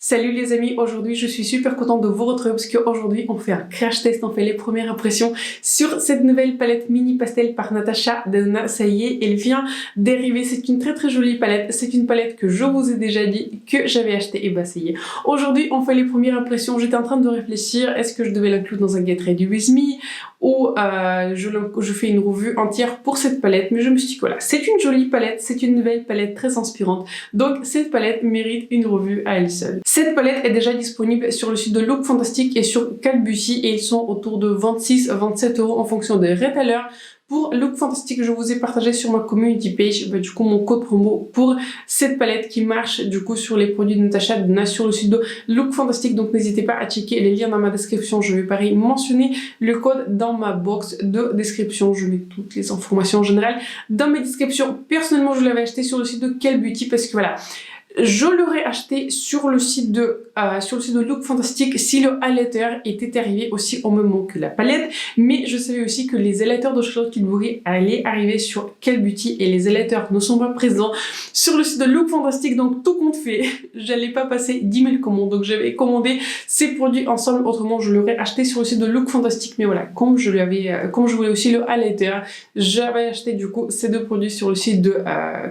Salut les amis, aujourd'hui je suis super contente de vous retrouver parce qu'aujourd'hui on fait un crash test, on fait les premières impressions sur cette nouvelle palette mini pastel par Natasha Denona. Ça y est, elle vient d'arriver, c'est une très jolie palette, c'est une palette que je vous ai déjà dit que j'avais acheté et bah ça y est. Aujourd'hui on fait les premières impressions, j'étais en train de réfléchir, est-ce que je devais l'inclure dans un Get Ready With Me ou je fais une revue entière pour cette palette, mais je me suis dit voilà, c'est une jolie palette, c'est une nouvelle palette très inspirante, donc cette palette mérite une revue à elle seule. Cette palette est déjà disponible sur le site de Look Fantastic et sur Cult Beauty et ils sont autour de 26 à 27 € en fonction des retailers. Pour Look Fantastic, je vous ai partagé sur ma community page du coup mon code promo pour cette palette qui marche du coup sur les produits de Natasha Denona sur le site de Look Fantastic, donc n'hésitez pas à checker les liens dans ma description. Je vais pareil mentionner le code dans ma box de description. Je mets toutes les informations en général dans mes descriptions. Personnellement, je l'avais acheté sur le site de Cult Beauty parce que voilà, je l'aurais acheté sur le site de Look Fantastic si le highlighter était arrivé aussi au même moment que la palette, mais je savais aussi que les highlighters de Charlotte Tilbury allaient arriver sur Cult Beauty et les highlighters ne sont pas présents sur le site de Look Fantastic, donc tout compte fait, j'allais pas passer 10 000 commandes, donc j'avais commandé ces produits ensemble, autrement je l'aurais acheté sur le site de Look Fantastic, mais voilà, comme je voulais aussi le highlighter, j'avais acheté du coup ces deux produits sur le site de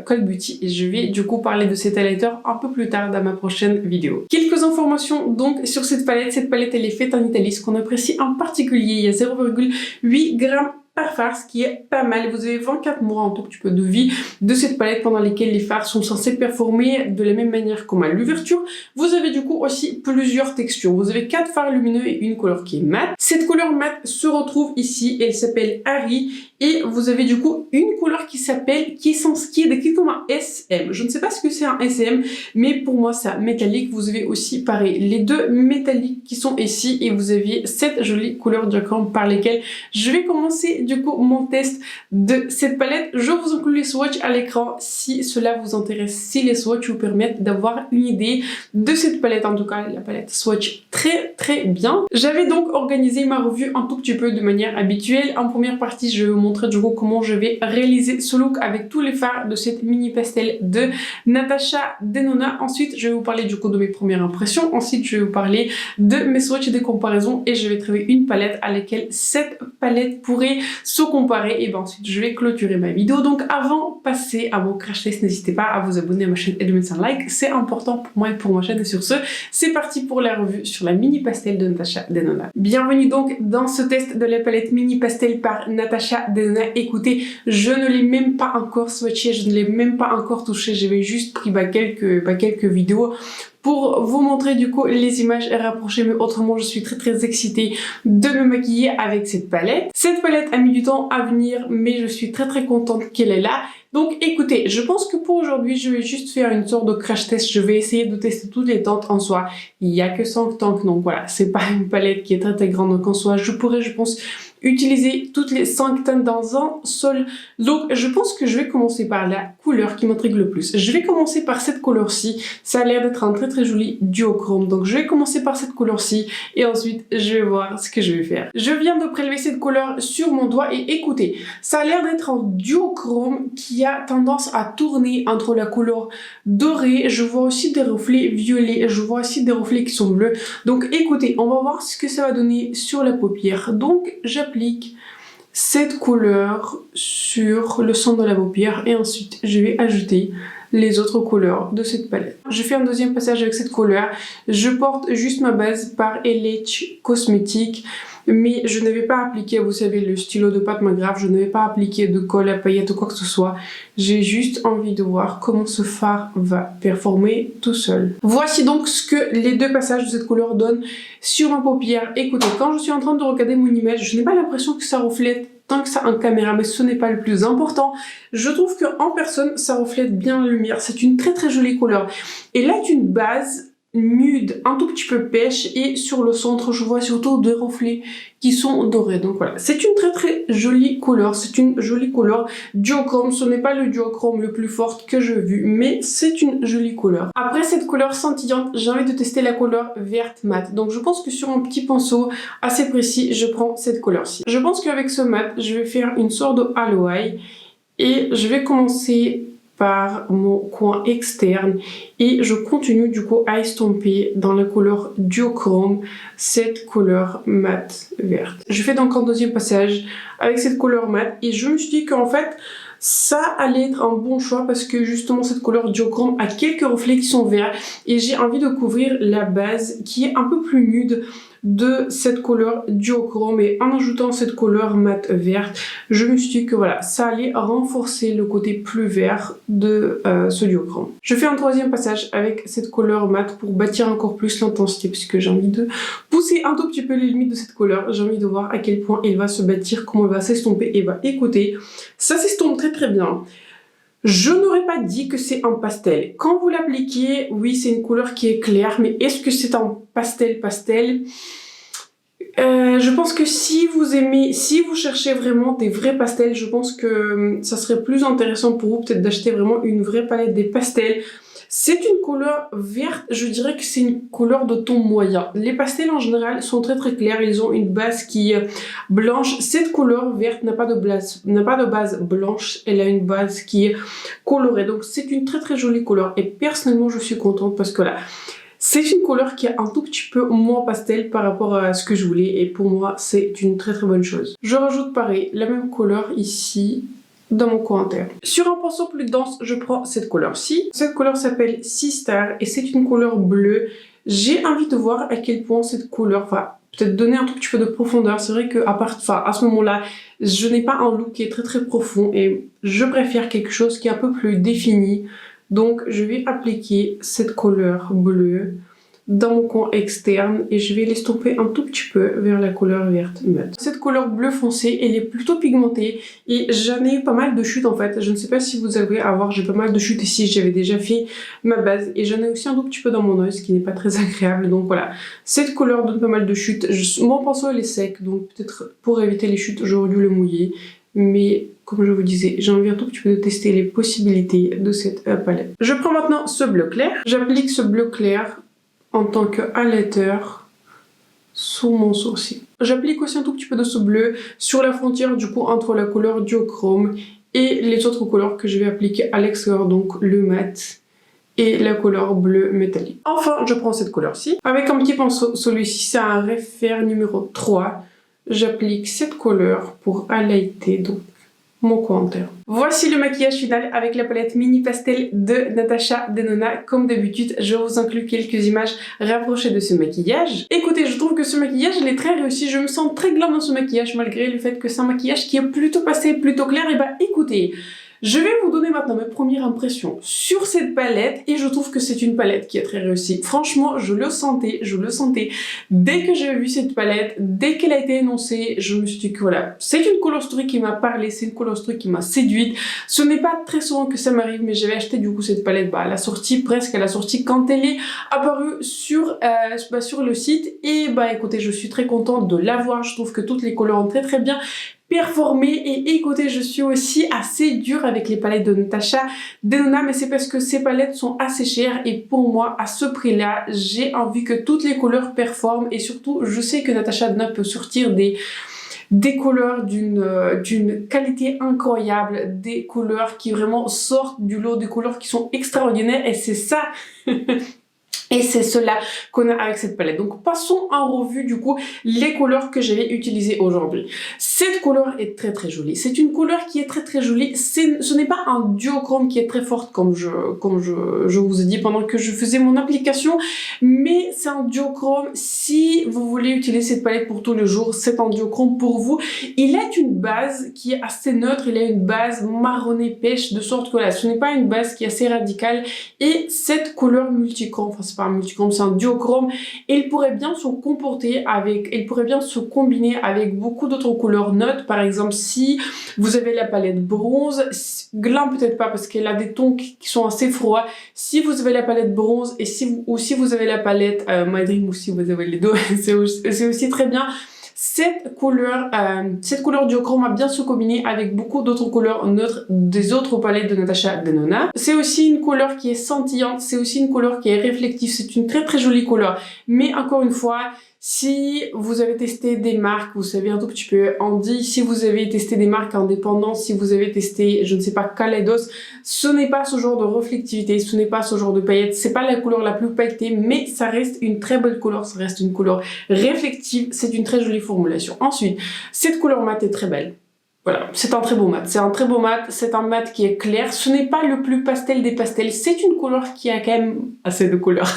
Cult Beauty et je vais du coup parler de cet highlighter un peu plus tard dans ma prochaine vidéo. Quelques informations donc sur cette palette elle est faite en Italie, ce qu'on apprécie en particulier, il y a 0,8 g par fard, ce qui est pas mal. Vous avez 24 mois en tout petit peu de vie de cette palette pendant lesquels les fards sont censés performer de la même manière qu'à l'ouverture. Vous avez du coup aussi plusieurs textures. Vous avez 4 fards lumineux et une couleur qui est mat. Cette couleur mat se retrouve ici, elle s'appelle Harry et vous avez du coup une couleur qui est décrite comme un SM. Je ne sais pas ce que c'est un SM, mais pour moi c'est un métallique. Vous avez aussi pareil les deux métalliques qui sont ici et vous aviez cette jolie couleur diachrome par lesquelles je vais commencer du coup mon test de cette palette. Je vous inclus les swatchs à l'écran si cela vous intéresse, si les swatchs vous permettent d'avoir une idée de cette palette. En tout cas la palette swatch très bien. J'avais donc organisé ma revue un tout petit peu de manière habituelle. En première partie je vais vous montrer du coup comment je vais réaliser ce look avec tous les fards de cette mini pastel de Natasha Denona. Ensuite je vais vous parler du coup de mes premières impressions, ensuite je vais vous parler de mes swatchs et des comparaisons et je vais trouver une palette à laquelle cette palette pourrait se comparer et ben ensuite je vais clôturer ma vidéo. Donc avant de passer à mon crash test, n'hésitez pas à vous abonner à ma chaîne et de mettre un like, c'est important pour moi et pour ma chaîne. Et sur ce, c'est parti pour la revue sur la mini pastel de Natasha Denona. Bienvenue donc dans ce test de la palette mini pastel par Natasha Denona. Écoutez, je ne l'ai même pas encore swatché, je ne l'ai même pas encore touché, j'avais juste pris quelques vidéos pour vous montrer du coup les images rapprochées, mais autrement je suis très excitée de me maquiller avec cette palette. Cette palette a mis du temps à venir, mais je suis très contente qu'elle est là. Donc écoutez, je pense que pour aujourd'hui, je vais juste faire une sorte de crash test. Je vais essayer de tester toutes les teintes en soi. Il n'y a que 5 teintes, donc voilà, c'est pas une palette qui est très grande. Donc en soi, je pourrais, je pense, utiliser toutes les 5 teintes dans un seul. Donc je pense que je vais commencer par la couleur qui m'intrigue le plus. Je vais commencer par cette couleur-ci. Ça a l'air d'être un très joli duochrome. Donc je vais commencer par cette couleur-ci et ensuite je vais voir ce que je vais faire. Je viens de prélever cette couleur sur mon doigt et écoutez, ça a l'air d'être un duochrome qui a tendance à tourner entre la couleur dorée. Je vois aussi des reflets violets, je vois aussi des reflets qui sont bleus. Donc écoutez, on va voir ce que ça va donner sur la paupière. Donc j'applique cette couleur sur le centre de la paupière et ensuite je vais ajouter les autres couleurs de cette palette. Je fais un deuxième passage avec cette couleur. Je porte juste ma base par LH Cosmetics, mais je n'avais pas appliqué, vous savez, le stylo de Pat McGrath, je n'avais pas appliqué de colle à paillettes ou quoi que ce soit. J'ai juste envie de voir comment ce fard va performer tout seul. Voici donc ce que les deux passages de cette couleur donnent sur ma paupière. Écoutez, quand je suis en train de regarder mon image, je n'ai pas l'impression que ça reflète tant que ça en caméra, mais ce n'est pas le plus important. Je trouve qu'en personne, ça reflète bien la lumière. C'est une très jolie couleur. Et là, une base nude, un tout petit peu pêche, et sur le centre, je vois surtout des reflets qui sont dorés. Donc voilà, c'est une très jolie couleur. C'est une jolie couleur duochrome. Ce n'est pas le duochrome le plus fort que j'ai vu, mais c'est une jolie couleur. Après cette couleur scintillante, j'ai envie de tester la couleur verte mat. Donc je pense que sur un petit pinceau assez précis, je prends cette couleur-ci. Je pense qu'avec ce mat, je vais faire une sorte de halo eye et je vais commencer par mon coin externe et je continue du coup à estomper dans la couleur duochrome cette couleur mat verte. Je fais donc un deuxième passage avec cette couleur mat et je me suis dit qu'en fait ça allait être un bon choix parce que justement cette couleur duochrome a quelques reflets qui sont verts et j'ai envie de couvrir la base qui est un peu plus nude de cette couleur duochrome et en ajoutant cette couleur mat verte, je me suis dit que voilà, ça allait renforcer le côté plus vert de ce duochrome. Je fais un troisième passage avec cette couleur mat pour bâtir encore plus l'intensité puisque j'ai envie de pousser un tout petit peu les limites de cette couleur. J'ai envie de voir à quel point elle va se bâtir, comment elle va s'estomper et va écouter. Ça s'estompe très très bien. Je n'aurais pas dit que c'est un pastel. Quand vous l'appliquez, oui, c'est une couleur qui est claire, mais est-ce que c'est un pastel? Je pense que si vous cherchez vraiment des vrais pastels, je pense que ça serait plus intéressant pour vous peut-être d'acheter vraiment une vraie palette des pastels. C'est une couleur verte, je dirais que c'est une couleur de ton moyen. Les pastels en général sont très très clairs, ils ont une base qui est blanche. Cette couleur verte n'a pas de base blanche, elle a une base qui est colorée. Donc c'est une très très jolie couleur et personnellement je suis contente parce que là, c'est une couleur qui est un tout petit peu moins pastel par rapport à ce que je voulais et pour moi c'est une très très bonne chose. Je rajoute pareil la même couleur ici dans mon coin interne. Sur un pinceau plus dense, je prends cette couleur-ci. Cette couleur s'appelle Sea Star et c'est une couleur bleue. J'ai envie de voir à quel point cette couleur va peut-être donner un tout petit peu de profondeur. C'est vrai à ce moment-là, je n'ai pas un look qui est très très profond et je préfère quelque chose qui est un peu plus défini. Donc je vais appliquer cette couleur bleue dans mon coin externe et je vais l'estomper un tout petit peu vers la couleur verte mat. Cette couleur bleu foncé, elle est plutôt pigmentée et j'en ai eu pas mal de chutes en fait. Je ne sais pas si vous allez avoir, j'ai pas mal de chutes ici, j'avais déjà fait ma base et j'en ai aussi un tout petit peu dans mon œil, ce qui n'est pas très agréable. Donc voilà, cette couleur donne pas mal de chutes. Mon pinceau il est sec, donc peut-être pour éviter les chutes, j'aurais dû le mouiller. Mais comme je vous disais, j'ai envie un tout petit peu de tester les possibilités de cette palette. Je prends maintenant ce bleu clair. J'applique ce bleu clair en tant que highlighter sous mon sourcil. J'applique aussi un tout petit peu de ce bleu sur la frontière du coup entre la couleur duochrome et les autres couleurs que je vais appliquer à l'extérieur, donc le mat et la couleur bleu métallique. Enfin, je prends cette couleur-ci. Avec un petit pinceau, celui-ci c'est un Refair numéro 3. J'applique cette couleur pour highlighter donc mon coin interne. Voici le maquillage final avec la palette mini pastel de Natasha Denona. Comme d'habitude, je vous inclus quelques images rapprochées de ce maquillage. Écoutez, je trouve que ce maquillage il est très réussi. Je me sens très glam dans ce maquillage malgré le fait que c'est un maquillage qui est plutôt pastel, plutôt clair. Et bah écoutez, je vais vous donner maintenant mes premières impressions sur cette palette et je trouve que c'est une palette qui est très réussie. Franchement, je le sentais. Dès que j'ai vu cette palette, dès qu'elle a été énoncée, je me suis dit que voilà, c'est une colostory qui m'a parlé, c'est une colostory qui m'a séduite. Ce n'est pas très souvent que ça m'arrive, mais j'avais acheté du coup cette palette à la sortie, presque à la sortie, quand elle est apparue sur le site. Et bah écoutez, je suis très contente de l'avoir. Je trouve que toutes les couleurs ont très très bien performé et écoutez, je suis aussi assez dure avec les palettes de Natasha Denona, mais c'est parce que ces palettes sont assez chères et pour moi à ce prix là j'ai envie que toutes les couleurs performent et surtout je sais que Natasha Denona peut sortir des couleurs d'une qualité incroyable, des couleurs qui vraiment sortent du lot, des couleurs qui sont extraordinaires et c'est ça et c'est cela qu'on a avec cette palette. Donc passons en revue du coup les couleurs que je vais utiliser aujourd'hui. Cette couleur est très très jolie. C'est une couleur qui est très très jolie. Ce n'est pas un duochrome qui est très fort comme je vous ai dit pendant que je faisais mon application. Mais c'est un duochrome. Si vous voulez utiliser cette palette pour tous les jours, c'est un duochrome pour vous. Il a une base qui est assez neutre. Il a une base marronné pêche de sorte que là, ce n'est pas une base qui est assez radicale. Et cette couleur multichrome, enfin c'est pas un multichrome, c'est un duochrome, il pourrait bien se combiner avec beaucoup d'autres couleurs neutres. Par exemple, si vous avez la palette bronze, glam peut-être pas parce qu'elle a des tons qui sont assez froids. Si vous avez la palette bronze et si vous avez la palette My Dream ou si vous avez les deux, c'est aussi très bien. cette couleur duochrome va bien se combiner avec beaucoup d'autres couleurs neutres des autres palettes de Natasha Denona. C'est aussi une couleur qui est scintillante, c'est aussi une couleur qui est réflective, c'est une très jolie couleur. Mais encore une fois, si vous avez testé des marques, vous savez un tout petit peu Andy, si vous avez testé des marques indépendantes, si vous avez testé, je ne sais pas, Kaleidos, ce n'est pas ce genre de réflectivité, ce n'est pas ce genre de paillettes, c'est pas la couleur la plus pailletée, mais ça reste une très belle couleur, ça reste une couleur réflective, c'est une très jolie formulation. Ensuite, cette couleur mat est très belle. Voilà, c'est un très beau mat, c'est un très beau mat, c'est un mat qui est clair, ce n'est pas le plus pastel des pastels, c'est une couleur qui a quand même assez de couleurs,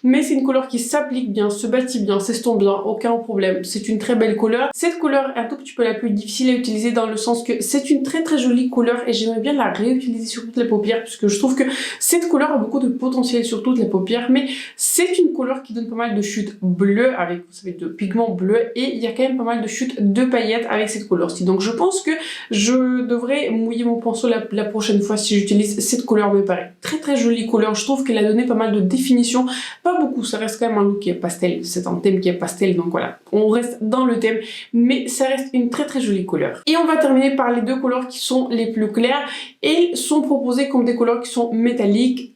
mais c'est une couleur qui s'applique bien, se bâtit bien, s'estompe bien, aucun problème, c'est une très belle couleur. Cette couleur est un tout petit peu la plus difficile à utiliser dans le sens que c'est une très jolie couleur et j'aimerais bien la réutiliser sur toutes les paupières puisque je trouve que cette couleur a beaucoup de potentiel sur toutes les paupières, mais c'est une couleur qui donne pas mal de chutes bleues avec, vous savez, de pigments bleus et il y a quand même pas mal de chutes de paillettes avec cette couleur. Donc je pense que je devrais mouiller mon pinceau la prochaine fois si j'utilise cette couleur, mais pareil, très jolie couleur, je trouve qu'elle a donné pas mal de définition, pas beaucoup, ça reste quand même un look qui est pastel, c'est un thème qui est pastel, donc voilà, on reste dans le thème, mais ça reste une très jolie couleur. Et on va terminer par les deux couleurs qui sont les plus claires, elles sont proposées comme des couleurs qui sont métalliques.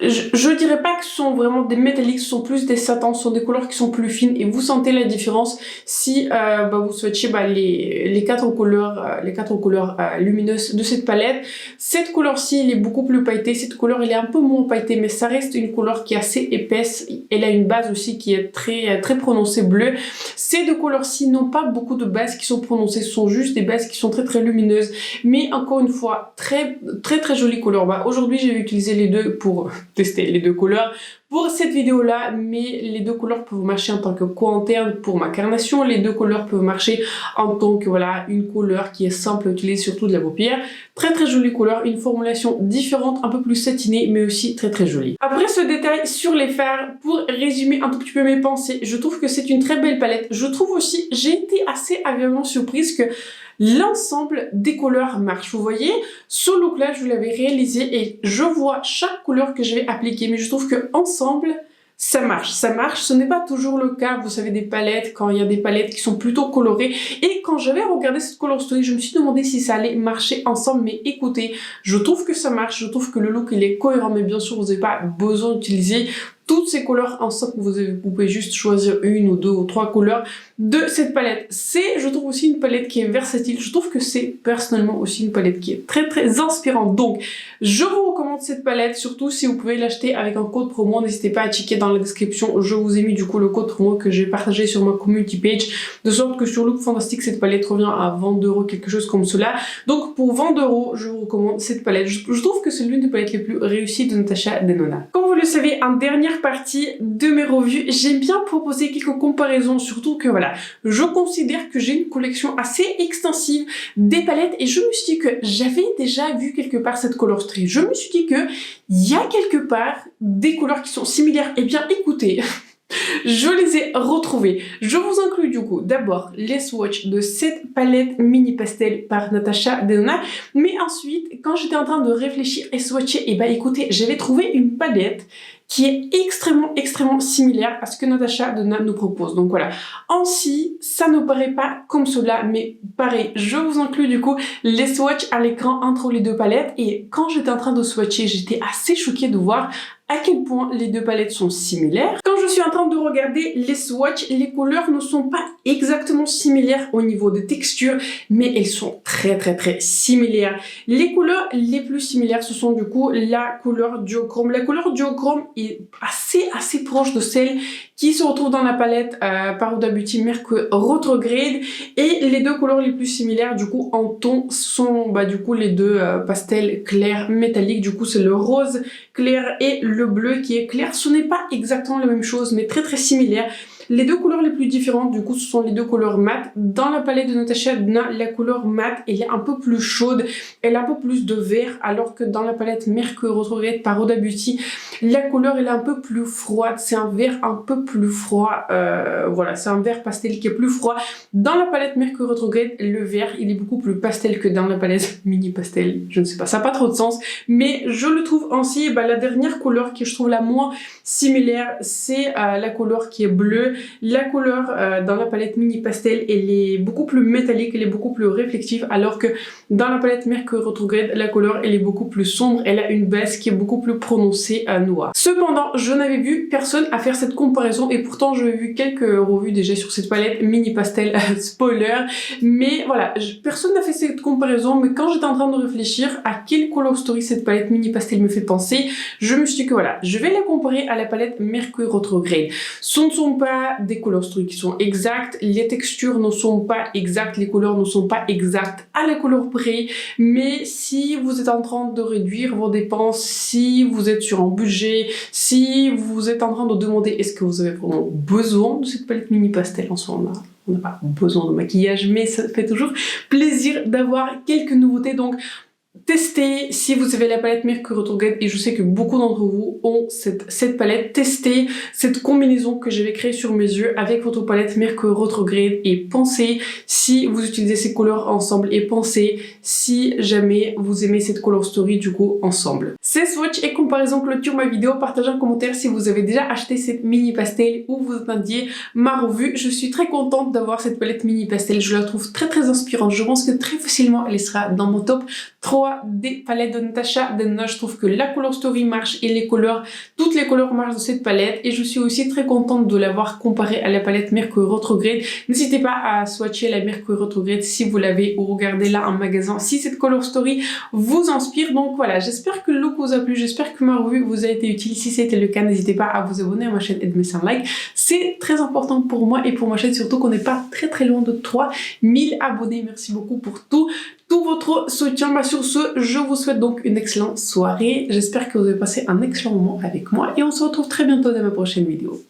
Je dirais pas que ce sont vraiment des métalliques, ce sont plus des satins, ce sont des couleurs qui sont plus fines et vous sentez la différence si vous swatchez les quatre couleurs lumineuses de cette palette. Cette couleur-ci, elle est beaucoup plus pailletée, cette couleur, elle est un peu moins pailletée, mais ça reste une couleur qui est assez épaisse. Elle a une base aussi qui est très prononcée bleue. Ces deux couleurs-ci n'ont pas beaucoup de bases qui sont prononcées, ce sont juste des bases qui sont très lumineuses, mais encore une fois, très jolies couleurs. Aujourd'hui, j'ai utilisé les deux pour tester les deux couleurs pour cette vidéo là, mais les deux couleurs peuvent marcher en tant que co-interne pour ma carnation, les deux couleurs peuvent marcher en tant que voilà une couleur qui est simple à utiliser sur toute la paupière. Très jolie couleur, une formulation différente, un peu plus satinée mais aussi très jolie. Après ce détail sur les fards, pour résumer un tout petit peu mes pensées, je trouve que c'est une très belle palette. Je trouve aussi, j'ai été assez agréablement surprise que l'ensemble des couleurs marche. Vous voyez, ce look là je l'avais réalisé et je vois chaque couleur que je vais appliquer, mais je trouve que ensemble ça marche, ce n'est pas toujours le cas, vous savez, des palettes, quand il y a des palettes qui sont plutôt colorées, et quand j'avais regardé cette color story, je me suis demandé si ça allait marcher ensemble, mais écoutez, je trouve que ça marche, je trouve que le look il est cohérent, mais bien sûr vous n'avez pas besoin d'utiliser toutes ces couleurs ensemble, vous pouvez juste choisir une ou deux ou trois couleurs de cette palette. C'est, je trouve aussi une palette qui est versatile, je trouve que c'est personnellement aussi une palette qui est très inspirante. Donc, je vous recommande cette palette, surtout si vous pouvez l'acheter avec un code promo, n'hésitez pas à checker dans la description, je vous ai mis du coup le code promo que j'ai partagé sur ma community page, de sorte que sur Look Fantastic, cette palette revient à 20 €, quelque chose comme cela. Donc, pour 20 €, je vous recommande cette palette. Je trouve que c'est l'une des palettes les plus réussies de Natasha Denona. Comme vous le savez, en dernière partie de mes revues, j'aime bien proposer quelques comparaisons, surtout que voilà, je considère que j'ai une collection assez extensive des palettes et je me suis dit que j'avais déjà vu quelque part cette color story. Je me suis dit que il y a quelque part des couleurs qui sont similaires. Eh bien écoutez, je les ai retrouvées. Je vous inclus du coup d'abord les swatchs de cette palette mini pastel par Natasha Denona, mais ensuite quand j'étais en train de réfléchir et swatcher, eh ben écoutez, j'avais trouvé une palette qui est extrêmement similaire à ce que Natasha Denona nous propose. Donc voilà, en si, ça ne paraît pas comme cela, mais pareil, je vous inclus du coup les swatchs à l'écran entre les deux palettes, et quand j'étais en train de swatcher, j'étais assez choquée de voir à quel point les deux palettes sont similaires. Quand je suis en train de regarder les swatchs, les couleurs ne sont pas exactement similaires au niveau de texture, mais elles sont très similaires. Les couleurs les plus similaires, ce sont du coup la couleur duochrome. La couleur duochrome est assez proche de celle qui se retrouve dans la palette par Huda Beauty Mercure Retrograde, et les deux couleurs les plus similaires du coup en ton sont du coup les deux pastels clairs métalliques. Du coup c'est le rose clair et le bleu qui est clair. Ce n'est pas exactement la même chose, mais très similaire. Les deux couleurs les plus différentes, du coup, ce sont les deux couleurs mat. Dans la palette de Natasha Denona, la couleur mat, elle est un peu plus chaude, elle a un peu plus de vert, alors que dans la palette Mercure Retrograde par Huda Beauty, la couleur, elle est un peu plus froide. C'est un vert un peu plus froid. Voilà, c'est un vert pastel qui est plus froid. Dans la palette Mercure Retrograde, le vert, il est beaucoup plus pastel que dans la palette mini pastel. Je ne sais pas, ça n'a pas trop de sens, mais je le trouve ainsi. La dernière couleur qui je trouve la moins similaire, c'est la couleur qui est bleue. la couleur dans la palette Mini Pastel, elle est beaucoup plus métallique, elle est beaucoup plus réflective, alors que dans la palette Mercure Retrograde, la couleur elle est beaucoup plus sombre, elle a une base qui est beaucoup plus prononcée à noir. Cependant, je n'avais vu personne à faire cette comparaison et pourtant j'ai vu quelques revues déjà sur cette palette Mini Pastel, spoiler, mais voilà, personne n'a fait cette comparaison, mais quand j'étais en train de réfléchir à quelle color story cette palette Mini Pastel me fait penser, je me suis dit que voilà, je vais la comparer à la palette Mercure Retrograde. Ce ne sont pas des color story qui sont exactes, les textures ne sont pas exactes, les couleurs ne sont pas exactes à la couleur près, mais si vous êtes en train de réduire vos dépenses, si vous êtes sur un budget, si vous êtes en train de demander est-ce que vous avez vraiment besoin de cette palette Mini Pastel, en ce moment on n'a pas besoin de maquillage, mais ça fait toujours plaisir d'avoir quelques nouveautés. Donc testez si vous avez la palette Mercure Retrograde, et je sais que beaucoup d'entre vous ont cette palette. Testez cette combinaison que je vais créer sur mes yeux avec votre palette Mercure Retrograde et pensez si vous utilisez ces couleurs ensemble et pensez si jamais vous aimez cette color story du coup ensemble. Ces swatchs et comparaisons clôturent ma vidéo. Partagez en commentaire si vous avez déjà acheté cette Mini Pastel ou vous attendiez ma revue. Je suis très contente d'avoir cette palette Mini Pastel. Je la trouve très inspirante. Je pense que très facilement elle sera dans mon top 3 des palettes de Natasha Denona. Je trouve que la color story marche et les couleurs, toutes les couleurs marchent dans cette palette, et je suis aussi très contente de l'avoir comparée à la palette Mercure Retrograde. N'hésitez pas à swatcher la Mercure Retrograde si vous l'avez ou regardez-la en magasin si cette color story vous inspire. Donc voilà, j'espère que le look vous a plu, j'espère que ma revue vous a été utile. Si c'était le cas, n'hésitez pas à vous abonner à ma chaîne et de mettre un like. C'est très important pour moi et pour ma chaîne, surtout qu'on n'est pas très loin de 3000 abonnés. Merci beaucoup pour tout votre soutien. Sur ce, je vous souhaite donc une excellente soirée. J'espère que vous avez passé un excellent moment avec moi et on se retrouve très bientôt dans ma prochaine vidéo.